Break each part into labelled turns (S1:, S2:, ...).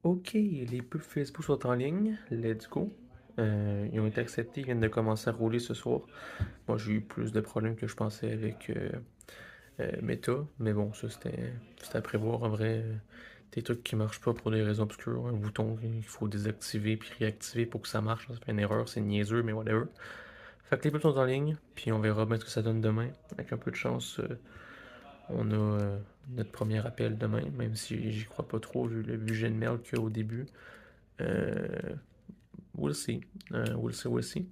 S1: Ok, les pubs Facebook sont en ligne. Let's go. Ils ont été acceptés, ils viennent de commencer à rouler ce soir. Moi, j'ai eu plus de problèmes que je pensais avec Meta, mais bon, ça c'était à prévoir. En vrai, des trucs qui marchent pas pour des raisons obscures, un bouton qu'il faut désactiver puis réactiver pour que ça marche. Ça fait une erreur, c'est niaiseux, mais whatever. Fait que les pubs sont en ligne, puis on verra bien ce que ça donne demain. Avec un peu de chance, on a notre premier appel demain, même si j'y crois pas trop vu le budget de mail qu'il y a au début. Euh, we'll see. We'll see.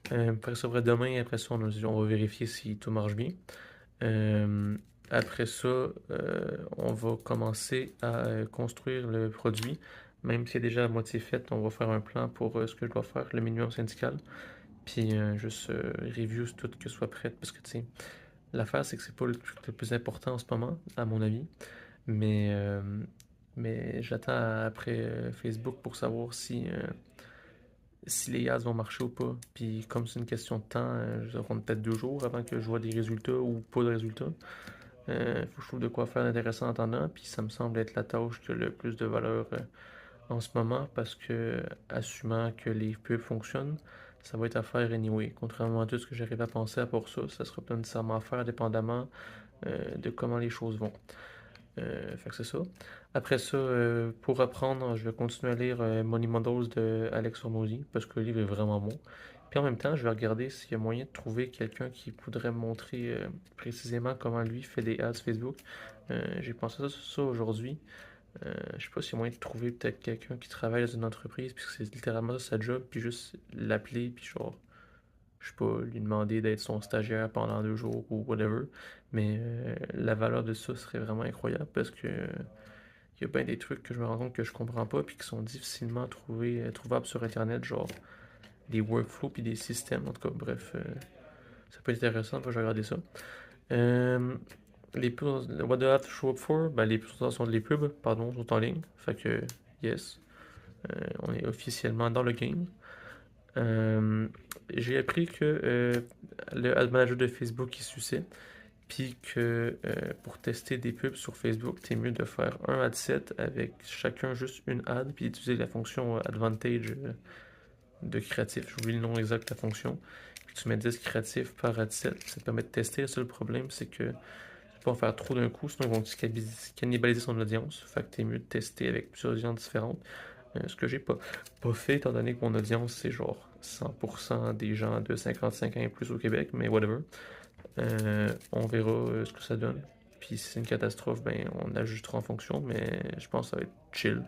S1: Après ça, demain, après ça, on va vérifier si tout marche bien. Euh, Après ça, on va commencer à construire le produit. Même si c'est déjà à moitié fait, on va faire un plan pour ce que je dois faire, le minimum syndical. Puis juste review tout que ce soit prêt. Parce que tu sais, l'affaire, c'est que c'est pas le truc le plus important en ce moment, à mon avis. Mais, euh, mais j'attends après Facebook pour savoir si les ads vont marcher ou pas. Puis comme c'est une question de temps, je vais prendre peut-être 2 jours avant que je vois des résultats ou pas de résultats. Faut que je trouve de quoi faire d'intéressant en attendant. Puis ça me semble être la tâche qui a le plus de valeur en ce moment parce que, assumant que les pubs fonctionnent, ça va être à faire anyway. Contrairement à tout ce que j'arrive à penser à pour ça, ça sera pas nécessairement à faire dépendamment de comment les choses vont. Fait que c'est ça. Après ça, pour apprendre, je vais continuer à lire Money Models de Alex Hormozy parce que le livre est vraiment bon. Puis en même temps, je vais regarder s'il y a moyen de trouver quelqu'un qui voudrait me montrer précisément comment lui fait des ads Facebook. J'ai pensé à ça aujourd'hui. Je sais pas s'il y a moyen de trouver peut-être quelqu'un qui travaille dans une entreprise, puisque c'est littéralement ça, sa job, puis juste l'appeler, puis genre, je sais pas, lui demander d'être son stagiaire pendant 2 jours ou whatever. Mais la valeur de ça serait vraiment incroyable parce que il y a bien des trucs que je me rends compte que je comprends pas puis qui sont difficilement trouvables sur internet, genre des workflows puis des systèmes. En tout cas, bref, ça peut être intéressant, je vais regarder ça. Euh, les pubs, what do I have to show up for? Ben, les pubs sont les pubs, pardon, sont en ligne. Fait que, yes, on est officiellement dans le game. Euh, j'ai appris que le ad manager de Facebook il suçait, puis que pour tester des pubs sur Facebook, t'es mieux de faire un ad set avec chacun juste une ad, puis d'utiliser la fonction Advantage de créatif. J'oublie le nom exact de la fonction. Puis tu mets 10 créatifs par ad set, ça te permet de tester. Le seul problème, c'est que tu peux en faire trop d'un coup, sinon ils vont cannibaliser son audience. Fait que t'es mieux de tester avec plusieurs audiences différentes. Ce que j'ai pas fait, étant donné que mon audience, c'est genre 100% des gens de 55 ans et plus au Québec, mais whatever. On verra ce que ça donne. Puis si c'est une catastrophe, ben on ajustera en fonction, mais je pense que ça va être chill.